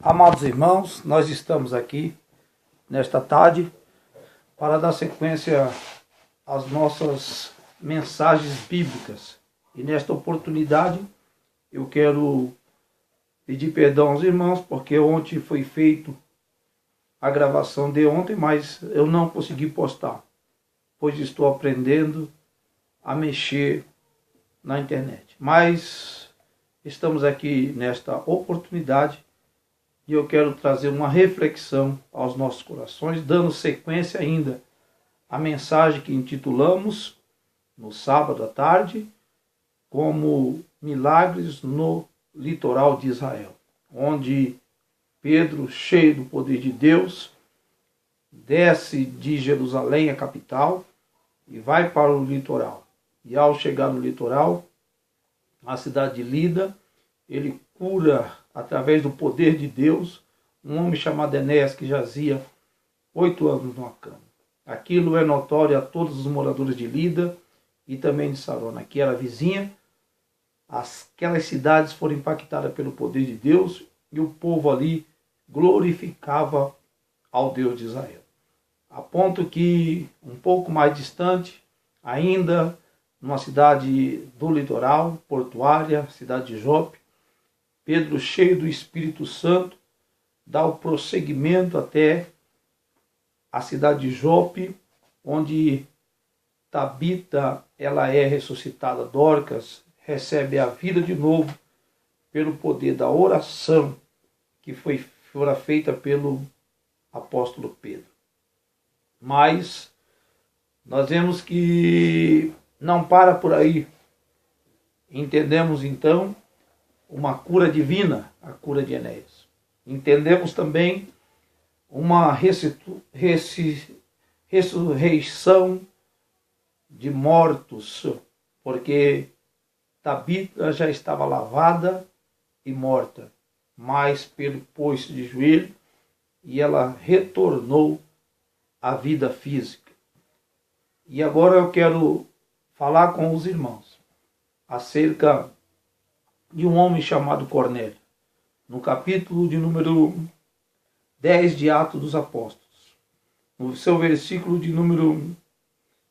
Amados irmãos, nós estamos aqui nesta tarde para dar sequência às nossas mensagens bíblicas. E nesta oportunidade eu quero pedir perdão aos irmãos, porque ontem foi feito a gravação de ontem, mas eu não consegui postar, pois estou aprendendo a mexer na internet. Mas estamos aqui nesta oportunidade e eu quero trazer uma reflexão aos nossos corações, dando sequência ainda à mensagem que intitulamos no sábado à tarde como Milagres no Litoral de Israel, onde Pedro, cheio do poder de Deus, desce de Jerusalém, a capital, e vai para o litoral. E ao chegar no litoral, na cidade de Lida, ele cura, através do poder de Deus, um homem chamado Enéas, que jazia 8 anos numa cama. Aquilo é notório a todos os moradores de Lida e também de Sarona, que era vizinha. Aquelas cidades foram impactadas pelo poder de Deus e o povo ali glorificava ao Deus de Israel. A ponto que, um pouco mais distante, ainda numa cidade do litoral, portuária, cidade de Jope, Pedro, cheio do Espírito Santo, dá o prosseguimento até a cidade de Jope, onde Tabita ela é ressuscitada. Dorcas recebe a vida de novo pelo poder da oração que fora feita pelo apóstolo Pedro. Mas nós vemos que não para por aí. Entendemos então uma cura divina, a cura de Enéas. Entendemos também uma ressurreição de mortos, porque Tabita já estava lavada e morta, mas Pedro pôs-se de joelho e ela retornou à vida física. E agora eu quero falar com os irmãos acerca de um homem chamado Cornélio, no capítulo de número 10 de Atos dos Apóstolos. No seu versículo de número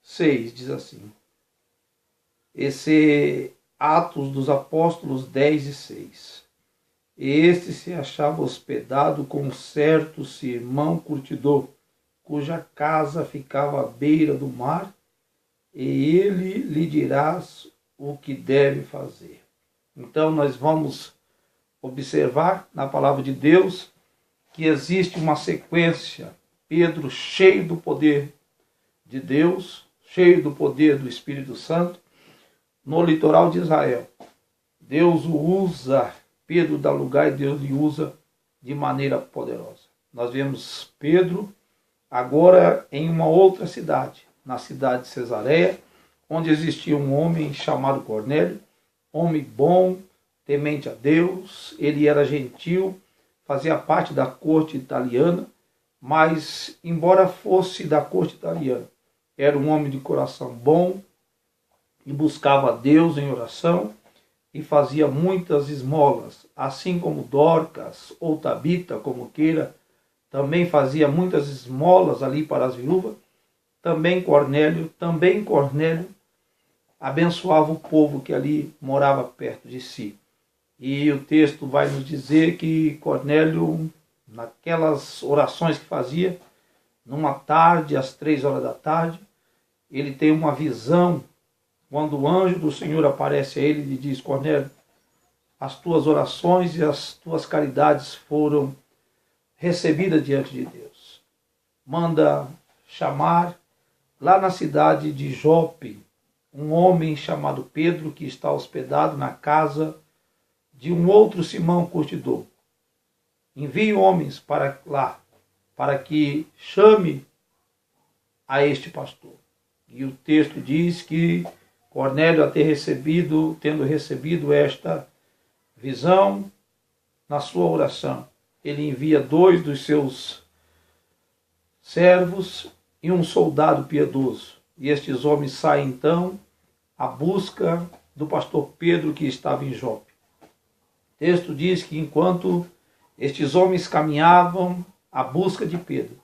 6, diz assim. Esse Atos dos Apóstolos 10 e 6. Este se achava hospedado com um certo Simão curtidor, cuja casa ficava à beira do mar, e ele lhe dirá o que deve fazer. Então nós vamos observar na palavra de Deus que existe uma sequência. Pedro, cheio do poder de Deus, cheio do poder do Espírito Santo, no litoral de Israel. Deus o usa, Pedro dá lugar e Deus lhe usa de maneira poderosa. Nós vemos Pedro agora em uma outra cidade, na cidade de Cesareia, onde existia um homem chamado Cornélio, homem bom, temente a Deus. Ele era gentil, fazia parte da corte italiana, mas, embora fosse da corte italiana, era um homem de coração bom e buscava a Deus em oração e fazia muitas esmolas, assim como Dorcas ou Tabita, como queira, também fazia muitas esmolas ali para as viúvas. Também Cornélio abençoava o povo que ali morava perto de si. E o texto vai nos dizer que Cornélio, naquelas orações que fazia, numa tarde, às 3 horas da tarde, ele tem uma visão, quando o anjo do Senhor aparece a ele e diz: Cornélio, as tuas orações e as tuas caridades foram recebidas diante de Deus. Manda chamar lá na cidade de Jope um homem chamado Pedro, que está hospedado na casa de um outro Simão curtidor. Envie homens para lá, para que chame a este pastor. E o texto diz que Cornélio, tendo recebido esta visão, na sua oração, ele envia 2 dos seus servos e um soldado piedoso. E estes homens saem então à busca do pastor Pedro, que estava em Jope. O texto diz que enquanto Estes homens caminhavam à busca de Pedro.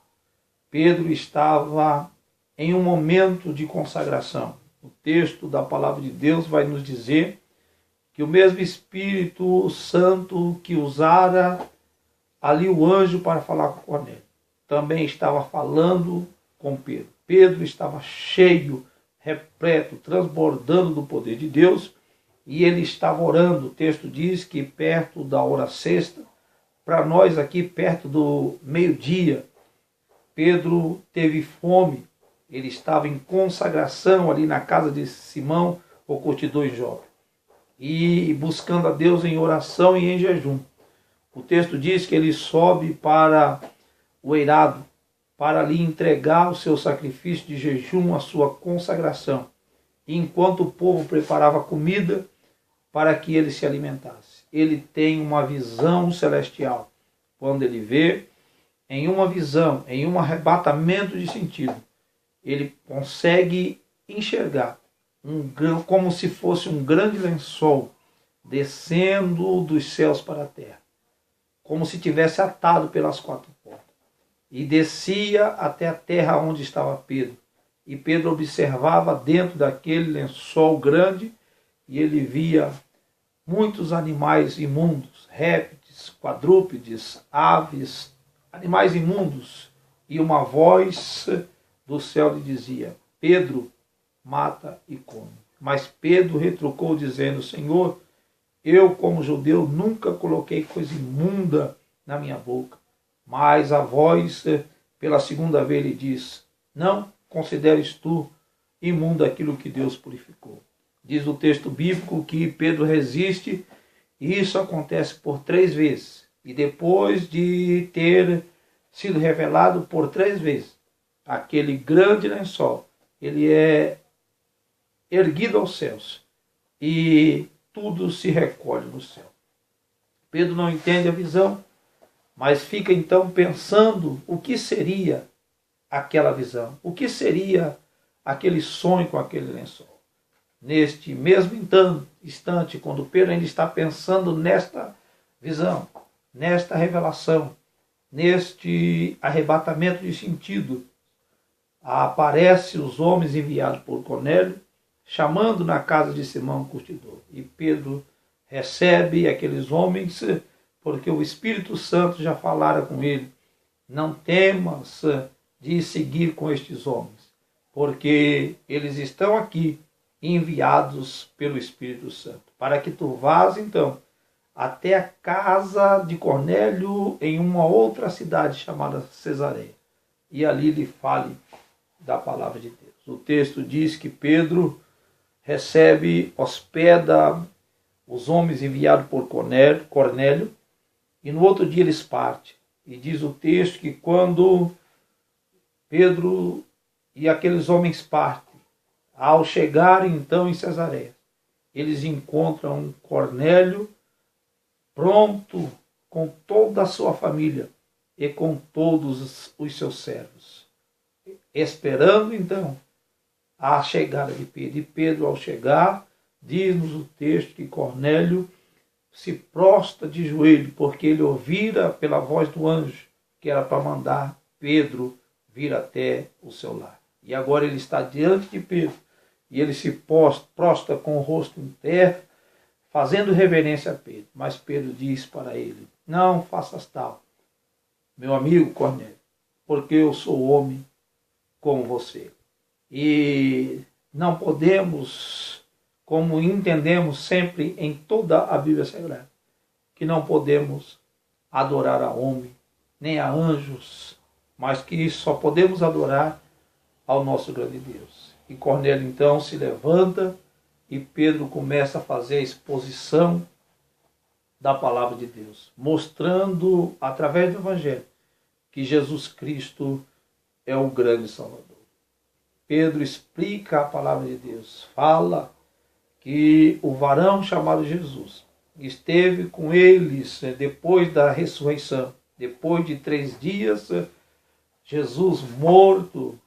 Pedro estava em um momento de consagração. O texto da palavra de Deus vai nos dizer que o mesmo Espírito Santo que usara ali o anjo para falar com Cornélio, também estava falando com Pedro. Pedro estava cheio, repleto, transbordando do poder de Deus, e ele estava orando. O texto diz que perto da hora sexta, para nós aqui perto do meio-dia, Pedro teve fome. Ele estava em consagração ali na casa de Simão, o curtidor e jovem, e buscando a Deus em oração e em jejum. O texto diz que ele sobe para o eirado, para ali entregar o seu sacrifício de jejum, a sua consagração, enquanto o povo preparava comida para que ele se alimentasse. Ele tem uma visão celestial. Quando ele vê, em uma visão, em um arrebatamento de sentido, ele consegue enxergar como se fosse um grande lençol descendo dos céus para a terra, como se tivesse atado pelas quatro portas, e descia até a terra onde estava Pedro. E Pedro observava dentro daquele lençol grande, e ele via muitos animais imundos, répteis, quadrúpedes, aves, animais imundos, e uma voz do céu lhe dizia: Pedro, mata e come. Mas Pedro retrucou dizendo: Senhor, eu como judeu nunca coloquei coisa imunda na minha boca. Mas a voz pela segunda vez lhe diz: não consideres tu imundo aquilo que Deus purificou. Diz o texto bíblico que Pedro resiste, e isso acontece por 3 vezes. E depois de ter sido revelado por 3 vezes, aquele grande lençol, ele é erguido aos céus e tudo se recolhe no céu. Pedro não entende a visão, mas fica então pensando o que seria aquela visão, o que seria aquele sonho com aquele lençol. Neste mesmo instante, quando Pedro ainda está pensando nesta visão, nesta revelação, neste arrebatamento de sentido, aparecem os homens enviados por Cornélio, chamando na casa de Simão o curtidor. E Pedro recebe aqueles homens, porque o Espírito Santo já falara com ele: não temas de seguir com estes homens, porque eles estão aqui enviados pelo Espírito Santo, para que tu vás então até a casa de Cornélio em uma outra cidade chamada Cesareia, e ali lhe fale da palavra de Deus. O texto diz que Pedro recebe, hospeda os homens enviados por Cornélio, e no outro dia eles partem. E diz o texto que quando Pedro e aqueles homens partem, ao chegarem então em Cesareia, eles encontram Cornélio pronto com toda a sua família e com todos os seus servos, esperando então a chegada de Pedro. E Pedro, ao chegar, diz-nos o texto que Cornélio se prostra de joelho, porque ele ouvira pela voz do anjo que era para mandar Pedro vir até o seu lar. E agora ele está diante de Pedro, e ele se prostra com o rosto em terra, fazendo reverência a Pedro. Mas Pedro diz para ele: não faças tal, meu amigo Cornélio, porque eu sou homem como você. E não podemos, como entendemos sempre em toda a Bíblia Sagrada, que não podemos adorar a homem, nem a anjos, mas que só podemos adorar ao nosso grande Deus. E Cornélio então se levanta e Pedro começa a fazer a exposição da palavra de Deus, mostrando através do Evangelho que Jesus Cristo é o grande Salvador. Pedro explica a palavra de Deus, fala que o varão chamado Jesus esteve com eles depois da ressurreição, depois de 3 dias, Jesus morto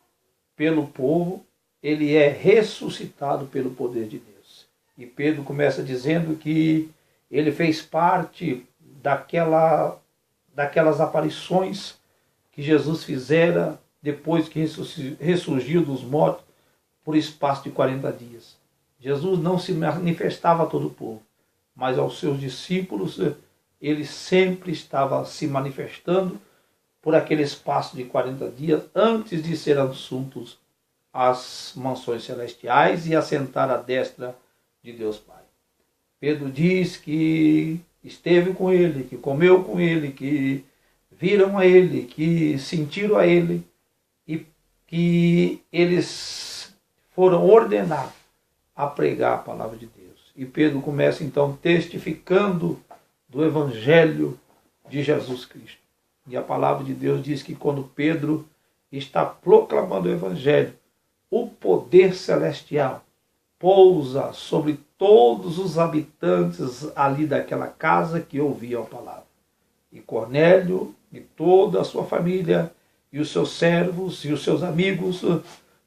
pelo povo, ele é ressuscitado pelo poder de Deus. E Pedro começa dizendo que ele fez parte daquela daquelas aparições que Jesus fizera depois que ressurgiu dos mortos por espaço de 40 dias. Jesus não se manifestava a todo o povo, mas aos seus discípulos ele sempre estava se manifestando por aquele espaço de 40 dias antes de ser assuntos às mansões celestiais e assentar à destra de Deus Pai. Pedro diz que esteve com ele, que comeu com ele, que viram a ele, que sentiram a ele e que eles foram ordenados a pregar a palavra de Deus. E Pedro começa então testificando do Evangelho de Jesus Cristo. E a palavra de Deus diz que quando Pedro está proclamando o Evangelho, o poder celestial pousa sobre todos os habitantes ali daquela casa que ouviam a palavra. E Cornélio e toda a sua família e os seus servos e os seus amigos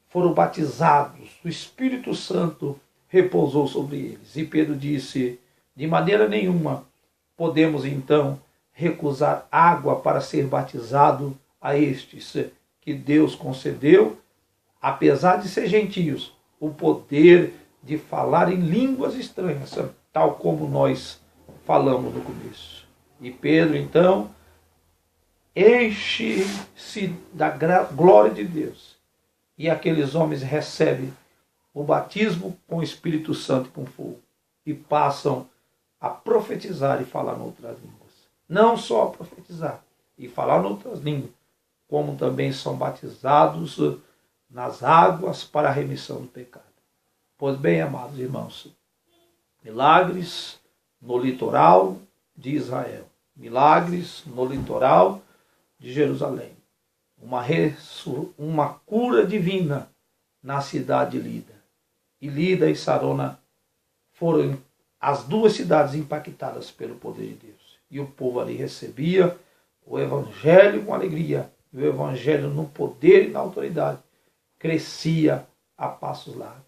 foram batizados. O Espírito Santo repousou sobre eles. E Pedro disse, de maneira nenhuma podemos então recusar água para ser batizado a estes que Deus concedeu, apesar de ser gentios, o poder de falar em línguas estranhas, tal como nós falamos no começo. E Pedro, então, enche-se da glória de Deus. E aqueles homens recebem o batismo com o Espírito Santo e com fogo. E passam a profetizar e falar em outras línguas. Não só a profetizar e falar em outras línguas, como também são batizados nas águas para a remissão do pecado. Pois bem, amados irmãos, milagres no litoral de Israel, milagres no litoral de Jerusalém, uma cura divina na cidade de Lida. E Lida e Sarona foram as duas cidades impactadas pelo poder de Deus. E o povo ali recebia o Evangelho com alegria, e o Evangelho no poder e na autoridade crescia a passos largos.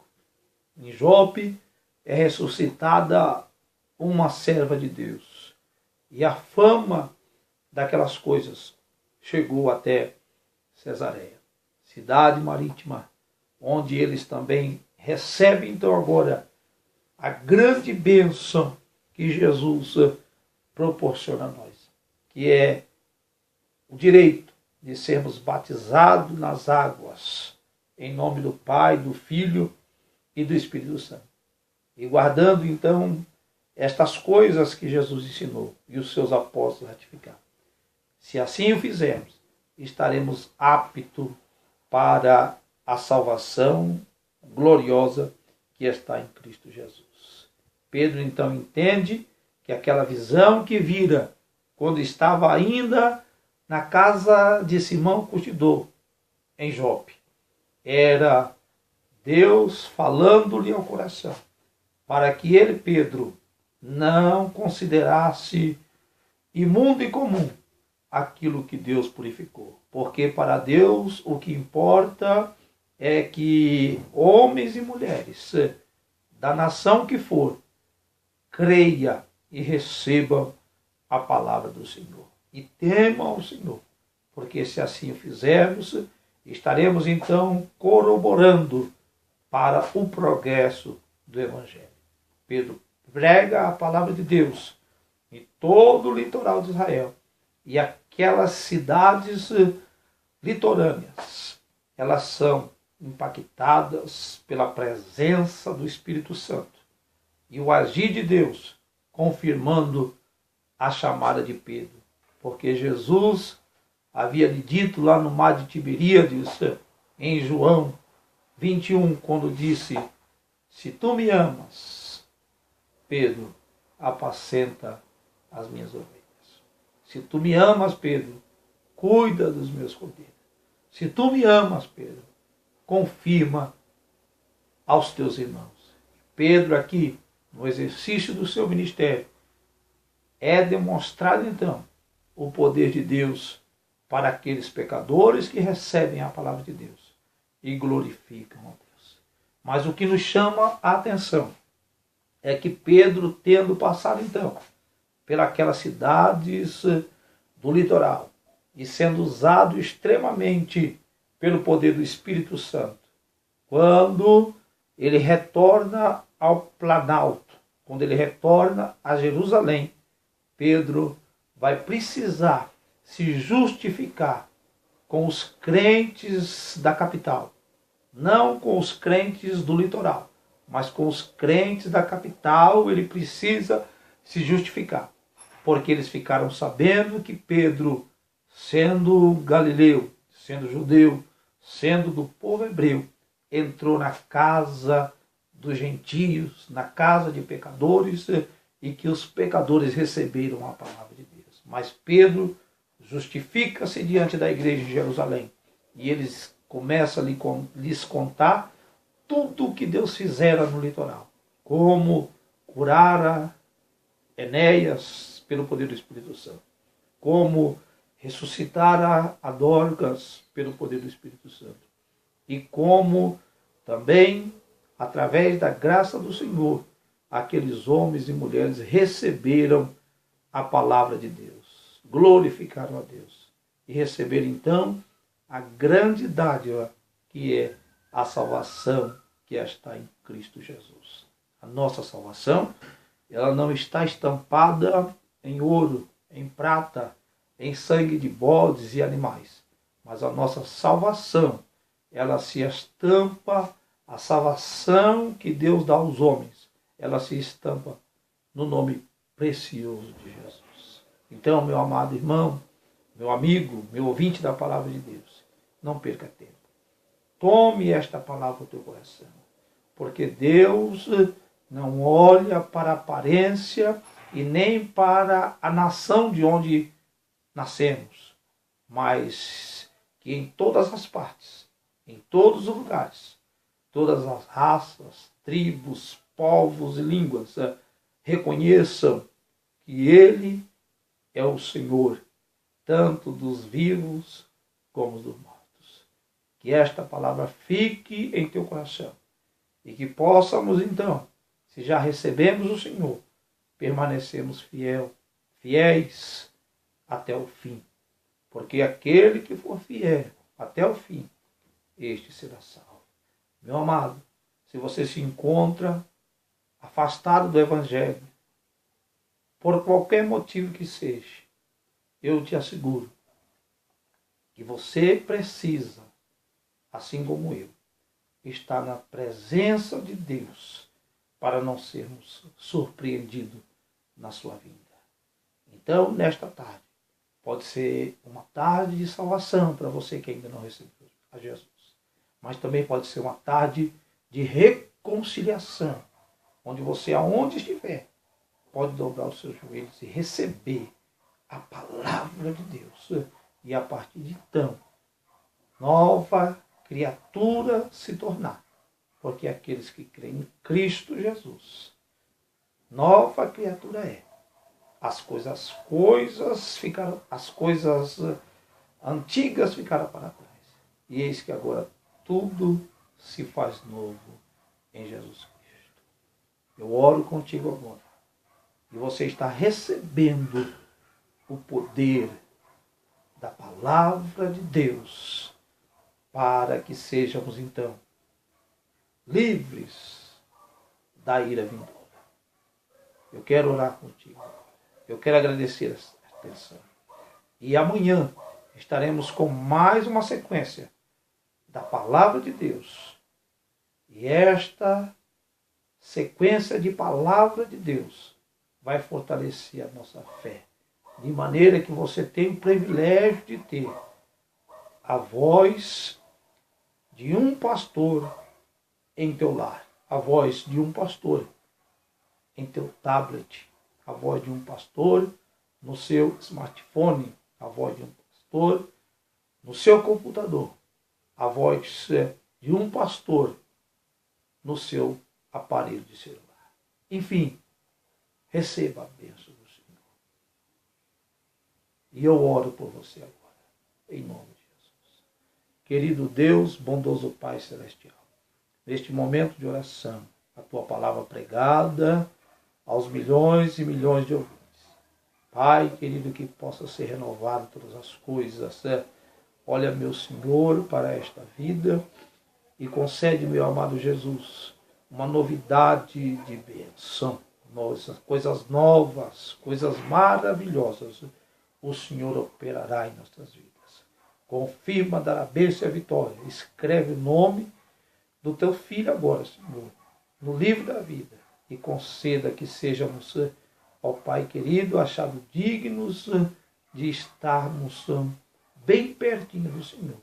Em Jope é ressuscitada uma serva de Deus. E a fama daquelas coisas chegou até Cesareia, cidade marítima, onde eles também recebem então agora a grande bênção que Jesus proporciona a nós, que é o direito de sermos batizados nas águas, em nome do Pai, do Filho e do Espírito Santo. E guardando então estas coisas que Jesus ensinou e os seus apóstolos ratificaram. Se assim o fizermos, estaremos aptos para a salvação gloriosa que está em Cristo Jesus. Pedro então entende que aquela visão que vira quando estava ainda na casa de Simão Curtidor, em Jope, era Deus falando-lhe ao coração, para que ele, Pedro, não considerasse imundo e comum aquilo que Deus purificou. Porque para Deus o que importa é que homens e mulheres da nação que for, creia e recebam a palavra do Senhor. E temam ao Senhor, porque se assim o fizermos, estaremos então corroborando para o progresso do Evangelho. Pedro prega a palavra de Deus em todo o litoral de Israel. E aquelas cidades litorâneas, elas são impactadas pela presença do Espírito Santo e o agir de Deus, confirmando a chamada de Pedro. Porque Jesus havia lhe dito lá no mar de Tiberíades, em João 21, quando disse, se tu me amas, Pedro, apacenta as minhas ovelhas. Se tu me amas, Pedro, cuida dos meus cordeiros. Se tu me amas, Pedro, confirma aos teus irmãos. Pedro aqui, no exercício do seu ministério, é demonstrado então o poder de Deus para aqueles pecadores que recebem a palavra de Deus e glorificam a Deus. Mas o que nos chama a atenção é que Pedro, tendo passado então pelas cidades do litoral e sendo usado extremamente pelo poder do Espírito Santo. Quando ele retorna ao Planalto, quando ele retorna a Jerusalém, Pedro vai precisar se justificar com os crentes da capital. Não com os crentes do litoral, mas com os crentes da capital ele precisa se justificar. Porque eles ficaram sabendo que Pedro, sendo galileu, sendo judeu, sendo do povo hebreu, entrou na casa dos gentios, na casa de pecadores, e que os pecadores receberam a palavra de Deus. Mas Pedro justifica-se diante da igreja de Jerusalém. E eles começam a lhes contar tudo o que Deus fizera no litoral. Como curara Enéas pelo poder do Espírito Santo. Como ressuscitara a Dorcas pelo poder do Espírito Santo. E como também, através da graça do Senhor, aqueles homens e mulheres receberam a palavra de Deus, glorificaram a Deus e receberam então a grande dádiva que é a salvação que está em Cristo Jesus. A nossa salvação, ela não está estampada em ouro, em prata, em sangue de bodes e animais, mas a nossa salvação, ela se estampa, a salvação que Deus dá aos homens, ela se estampa no nome precioso de Jesus. Então, meu amado irmão, meu amigo, meu ouvinte da palavra de Deus, não perca tempo. Tome esta palavra no teu coração, porque Deus não olha para a aparência e nem para a nação de onde nascemos, mas que em todas as partes, em todos os lugares, todas as raças, tribos, povos e línguas reconheçam que Ele é o Senhor, tanto dos vivos como dos mortos. Que esta palavra fique em teu coração e que possamos então, se já recebemos o Senhor, permanecermos fiéis até o fim. Porque aquele que for fiel até o fim, este será salvo. Meu amado, se você se encontra afastado do Evangelho, por qualquer motivo que seja, eu te asseguro que você precisa, assim como eu, estar na presença de Deus para não sermos surpreendidos na sua vida. Então, nesta tarde, pode ser uma tarde de salvação para você que ainda não recebeu a Jesus. Mas também pode ser uma tarde de reconciliação, onde você, aonde estiver, pode dobrar os seus joelhos e receber a palavra de Deus. E a partir de então, nova criatura se tornar. Porque aqueles que creem em Cristo Jesus, nova criatura é. As coisas antigas ficaram para trás. E eis que agora tudo se faz novo em Jesus Cristo. Eu oro contigo agora. E você está recebendo o poder da palavra de Deus para que sejamos então livres da ira vindoura. Eu quero orar contigo. Eu quero agradecer a atenção. E amanhã estaremos com mais uma sequência da palavra de Deus. E esta sequência de palavra de Deus vai fortalecer a nossa fé. De maneira que você tem o privilégio de ter a voz de um pastor em teu lar. A voz de um pastor em teu tablet. A voz de um pastor no seu smartphone. A voz de um pastor no seu computador. A voz de um pastor no seu aparelho de celular. Enfim, receba a bênção do Senhor. E eu oro por você agora, em nome de Jesus. Querido Deus, bondoso Pai Celestial, neste momento de oração, a tua palavra pregada aos milhões e milhões de ouvintes. Pai querido, que possa ser renovado todas as coisas. Olha, meu Senhor, para esta vida e concede, meu amado Jesus, uma novidade de bênção, coisas novas, coisas maravilhosas. O Senhor operará em nossas vidas. Confirma, dará a bênção e a vitória. Escreve o nome do teu filho agora, Senhor, no livro da vida, e conceda que sejamos, ó Pai querido, achados dignos de estarmos bem pertinho do Senhor,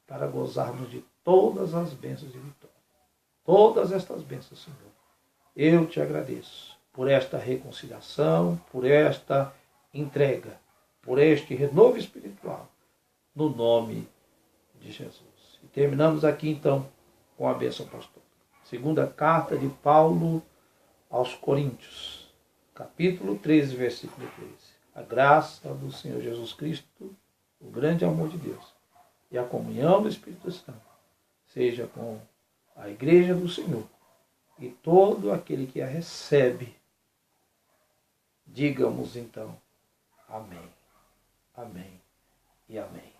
para gozarmos de todas as bênçãos de vitória. Todas estas bênçãos, Senhor, eu te agradeço por esta reconciliação, por esta entrega, por este renovo espiritual, no nome de Jesus. E terminamos aqui, então, com a bênção apostólica. Segunda carta de Paulo aos Coríntios, capítulo 13, versículo 13. A graça do Senhor Jesus Cristo, o grande amor de Deus e a comunhão do Espírito Santo seja com a igreja do Senhor e todo aquele que a recebe. Digamos então, amém, amém e amém.